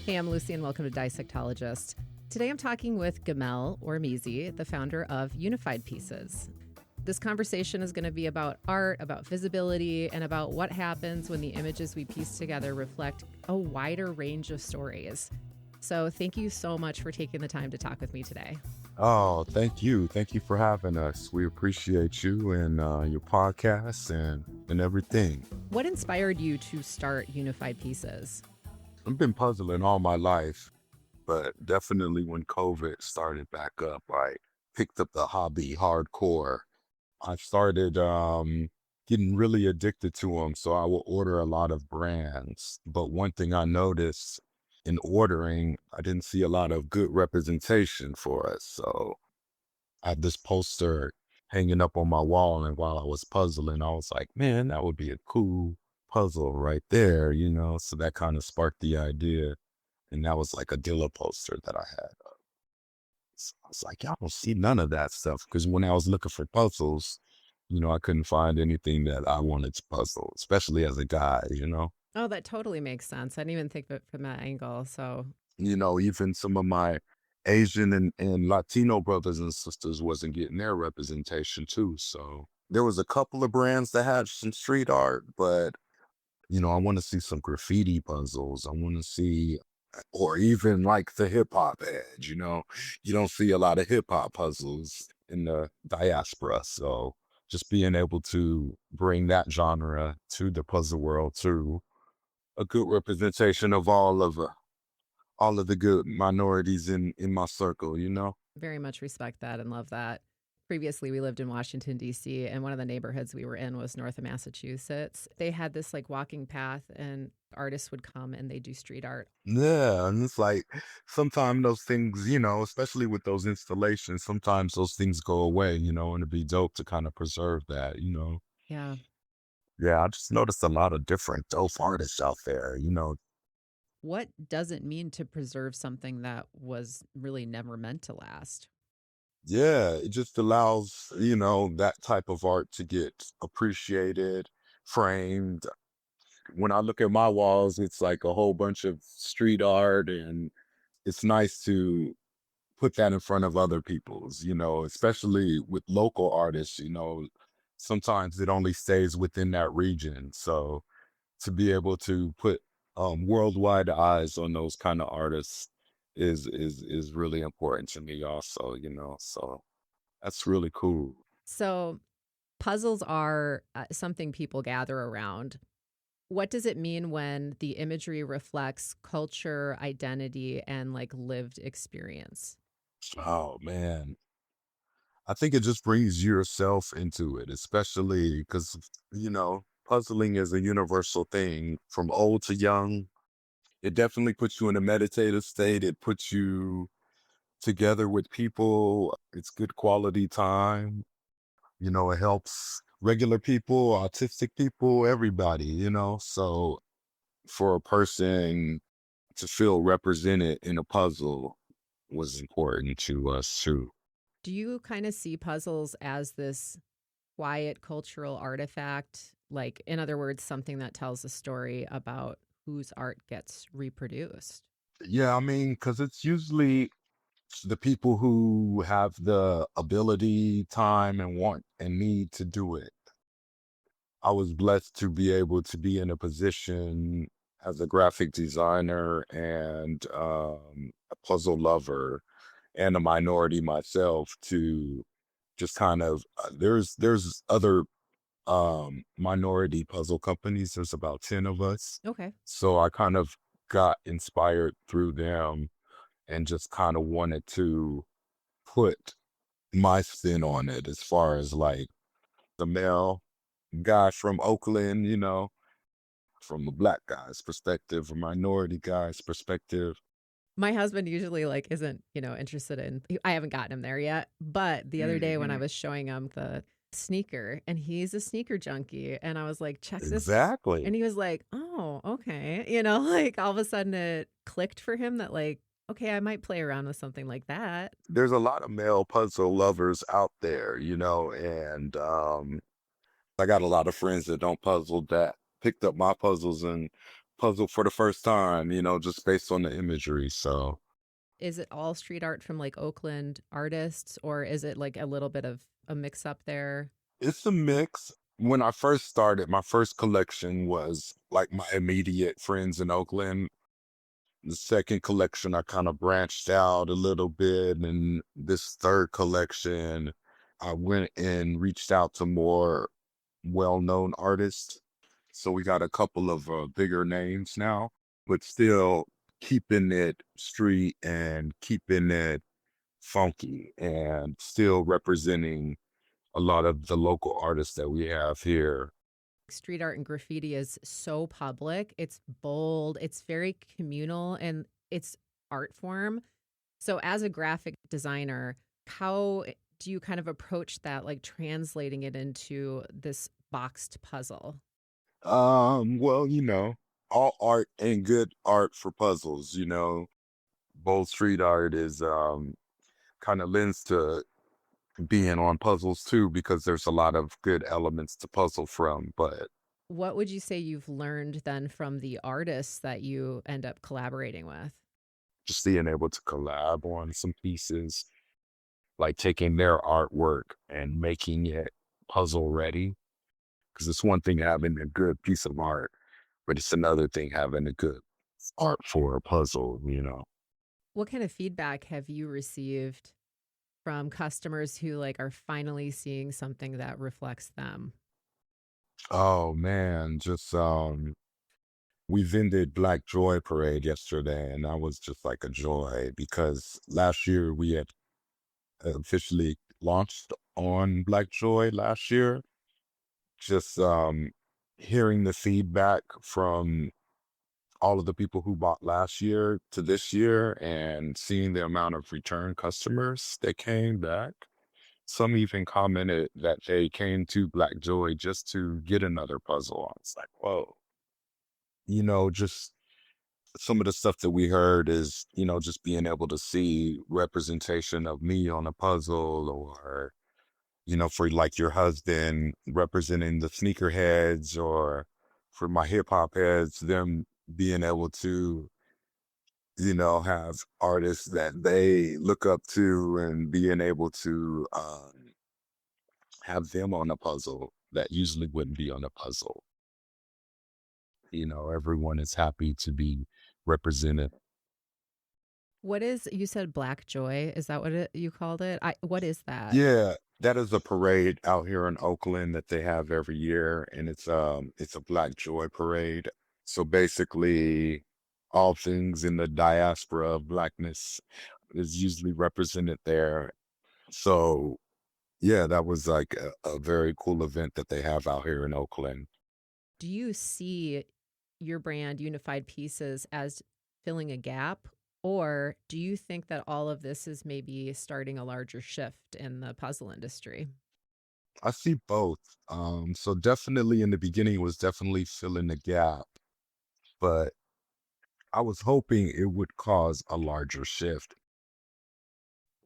Hey, I'm Lucy and welcome to Dissectologists. Today I'm talking with Gamel, or Meezy, the founder of Unified Pieces. This conversation is going to be about art, about visibility, and about what happens when the images we piece together reflect a wider range of stories. So thank you so much for taking the time to talk with me today. Oh, thank you. Thank you for having us. We appreciate you and your podcast and everything. What inspired you to start Unified Pieces? I've been puzzling all my life, but definitely when COVID started back up, I picked up the hobby hardcore. I started getting really addicted to them, so I will order a lot of brands. But one thing I noticed in ordering, I didn't see a lot of good representation for us. So I had this poster hanging up on my wall, and while I was puzzling, I was like, man, that would be a cool puzzle right there, So that kind of sparked the idea. And that was like a Dilla poster that I had. So I was like, y'all don't see none of that stuff. Because when I was looking for puzzles, I couldn't find anything that I wanted to puzzle, especially as a guy. Oh, that totally makes sense. I didn't even think of it from that angle. So, Even some of my Asian and Latino brothers and sisters wasn't getting their representation too. So there was a couple of brands that had some street art, but I want to see some graffiti puzzles. I want to see, or even like the hip hop edge, you don't see a lot of hip hop puzzles in the diaspora. So just being able to bring that genre to the puzzle world too, a good representation of all of the good minorities in my circle. very much respect that and love that. Previously, we lived in Washington, D.C., and one of the neighborhoods we were in was north of Massachusetts. They had this like walking path, and artists would come and they do street art. Yeah, and it's like sometimes those things, especially with those installations, sometimes those things go away, and it'd be dope to kind of preserve that. Yeah. Yeah, I just noticed a lot of different dope artists out there. What does it mean to preserve something that was really never meant to last? Yeah, it just allows, that type of art to get appreciated, framed. When I look at my walls, it's like a whole bunch of street art, and it's nice to put that in front of other people's, especially with local artists, sometimes it only stays within that region. So to be able to put worldwide eyes on those kind of artists is really important to me also. So that's really cool. So, puzzles are something people gather around. What does it mean when the imagery reflects culture, identity, and like lived experience? Oh man. I think it just brings yourself into it, especially because, puzzling is a universal thing from old to young. It definitely puts you in a meditative state. It puts you together with people. It's good quality time. It helps regular people, autistic people, everybody. So for a person to feel represented in a puzzle was important to us too. Do you kind of see puzzles as this quiet cultural artifact? Like, in other words, something that tells a story about whose art gets reproduced? Yeah, I mean, because it's usually the people who have the ability, time, and want and need to do it. I was blessed to be able to be in a position as a graphic designer and a puzzle lover and a minority myself to just kind of there's other minority puzzle companies. There's about 10 of us. Okay. So I kind of got inspired through them and just kind of wanted to put my spin on it as far as like the male guy from Oakland, from a black guy's perspective, a minority guy's perspective. My husband usually like isn't, interested in I haven't gotten him there yet, but the other day when I Hmm. was showing him the sneaker and he's a sneaker junkie and I was like, "Check this." Exactly. And he was like, "Oh, okay." Like all of a sudden it clicked for him that like, okay, I might play around with something like that. There's a lot of male puzzle lovers out there, and I got a lot of friends that don't puzzle that picked up my puzzles and puzzle for the first time, just based on the imagery. So Is it all street art from like Oakland artists, or is it like a little bit of a mix up there? it's a mix. When I first started, my first collection was like my immediate friends in Oakland. The second collection, I kind of branched out a little bit. And this third collection, I went and reached out to more well-known artists. So we got a couple of bigger names now, but still keeping it street and keeping it funky and still representing a lot of the local artists that we have here. Street art and graffiti is so public. It's bold, it's very communal, and it's art form. So, as a graphic designer, how do you kind of approach that, like translating it into this boxed puzzle? Well, all art and good art for puzzles, bold street art is kind of lends to being on puzzles too, because there's a lot of good elements to puzzle from. But What would you say you've learned then from the artists that you end up collaborating with? just being able to collab on some pieces, like taking their artwork and making it puzzle ready. Because it's one thing having a good piece of art, but it's another thing having a good art for a puzzle. What kind of feedback have you received from customers who like are finally seeing something that reflects them? Oh man, just we vended Black Joy Parade yesterday, and that was just like a joy because last year we had officially launched on Black Joy last year. Just hearing the feedback from all of the people who bought last year to this year and seeing the amount of return customers that came back. Some even commented that they came to Black Joy just to get another puzzle. I was like, whoa, just some of the stuff that we heard is, just being able to see representation of me on a puzzle or, for like your husband representing the sneakerheads or for my hip hop heads, them being able to, have artists that they look up to and being able to have them on a puzzle that usually wouldn't be on a puzzle. Everyone is happy to be represented. What is you said Black Joy? Is that what you called it? What is that? Yeah, that is a parade out here in Oakland that they have every year, and it's a Black Joy parade. So basically, all things in the diaspora of blackness is usually represented there. So yeah, that was like a very cool event that they have out here in Oakland. Do you see your brand Unified Pieces as filling a gap? Or do you think that all of this is maybe starting a larger shift in the puzzle industry? I see both. So definitely in the beginning it was definitely filling the gap, but I was hoping it would cause a larger shift.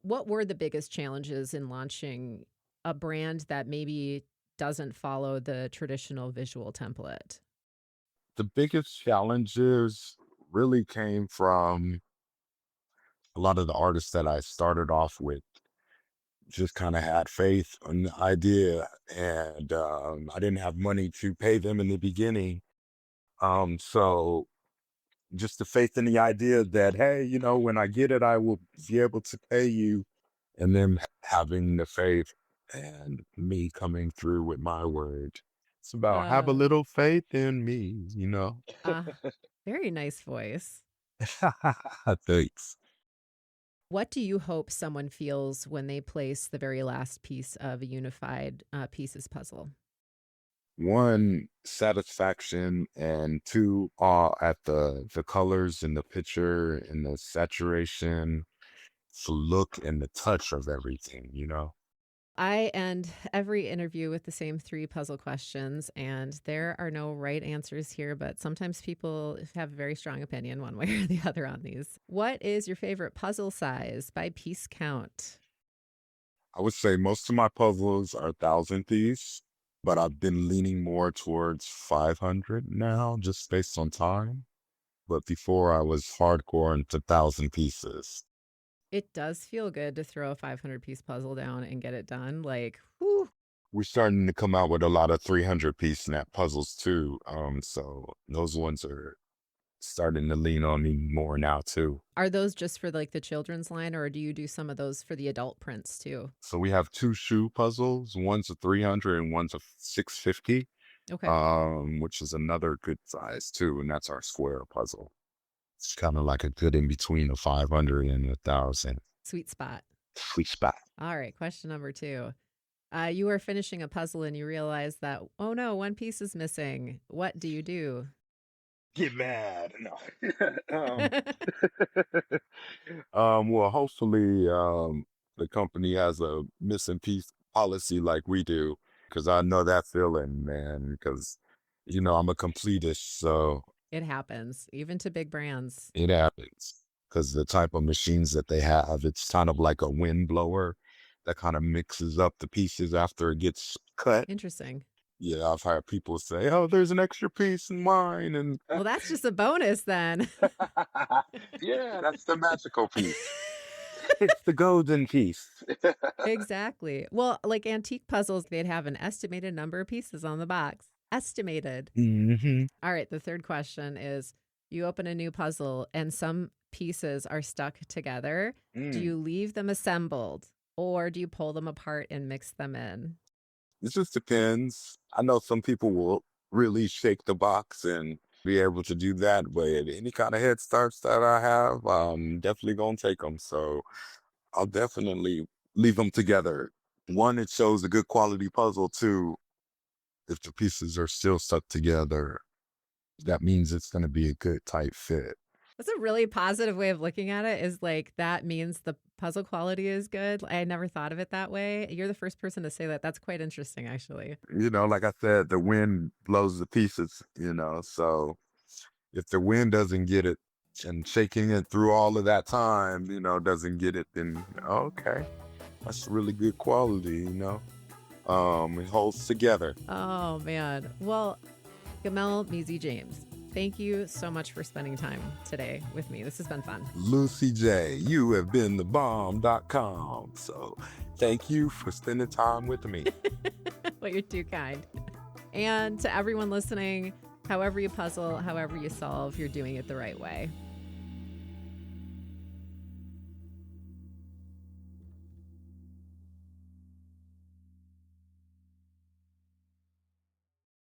What were the biggest challenges in launching a brand that maybe doesn't follow the traditional visual template? The biggest challenges really came from a lot of the artists that I started off with just kind of had faith in the idea, and I didn't have money to pay them in the beginning. So just the faith in the idea that, hey, when I get it, I will be able to pay you, and then having the faith and me coming through with my word. It's about have a Uh, little faith in me. uh, Very nice voice. Thanks. What do you hope someone feels when they place the very last piece of a unified pieces puzzle? One, satisfaction, and two, awe at the colors in the picture and the saturation, the look and the touch of everything. I end every interview with the same three puzzle questions, and there are no right answers here, but sometimes people have a very strong opinion one way or the other on these. What is your favorite puzzle size by piece count? I would say most of my puzzles are thousand piece. but I've been leaning more towards 500 now, just based on time. But before I was hardcore into 1,000 pieces. It does feel good to throw a 500-piece puzzle down and get it done. Like, whew. We're starting to come out with a lot of 300-piece snap puzzles too. So those ones are starting to lean on me more now too. Are those just for like the children's line, or do you do some of those for the adult prints too? So we have two shoe puzzles. One's a 300 and one's a 650, Okay. which is another good size too, and that's our square puzzle. It's kind of like a good in between a 500 and 1,000. Sweet spot. Sweet spot. All right. Question number 2. You are finishing a puzzle and you realize that, oh no, one piece is missing. What do you do? Get mad. No. Well, hopefully, the company has a missing piece policy like we do, because I know that feeling, man, because, I'm a completist, so It happens, even to big brands. it happens. Because the type of machines that they have, it's kind of like a wind blower that kind of mixes up the pieces after it gets cut. Interesting. Yeah, I've heard people say, "Oh, there's an extra piece in mine," and Well, that's just a bonus then. yeah, that's the magical piece. It's the golden piece. Exactly. Well, like antique puzzles, they'd have an estimated number of pieces on the box. Estimated. Hmm. All right. The third question is, you open a new puzzle and some pieces are stuck together. Do you leave them assembled or do you pull them apart and mix them in? It just depends. I know some people will really shake the box and be able to do that, but any kind of head starts that I have, I'm definitely gonna take them. So I'll definitely leave them together. One, it shows a good quality puzzle. Two, if the pieces are still stuck together, that means it's going to be a good tight fit. That's a really positive way of looking at it, is like that means the puzzle quality is good. I never thought of it that way. You're the first person to say that. That's quite interesting, actually. Like I said, the wind blows the pieces, so if the wind doesn't get it and shaking it through all of that time, doesn't get it, then okay, that's really good quality, it holds together. Oh, man. Well, Gamel Meezy James, thank you so much for spending time today with me. This has been fun. Lucy J, you have been the bomb.com. So thank you for spending time with me. Well, you're too kind. And to everyone listening, however you puzzle, however you solve, you're doing it the right way.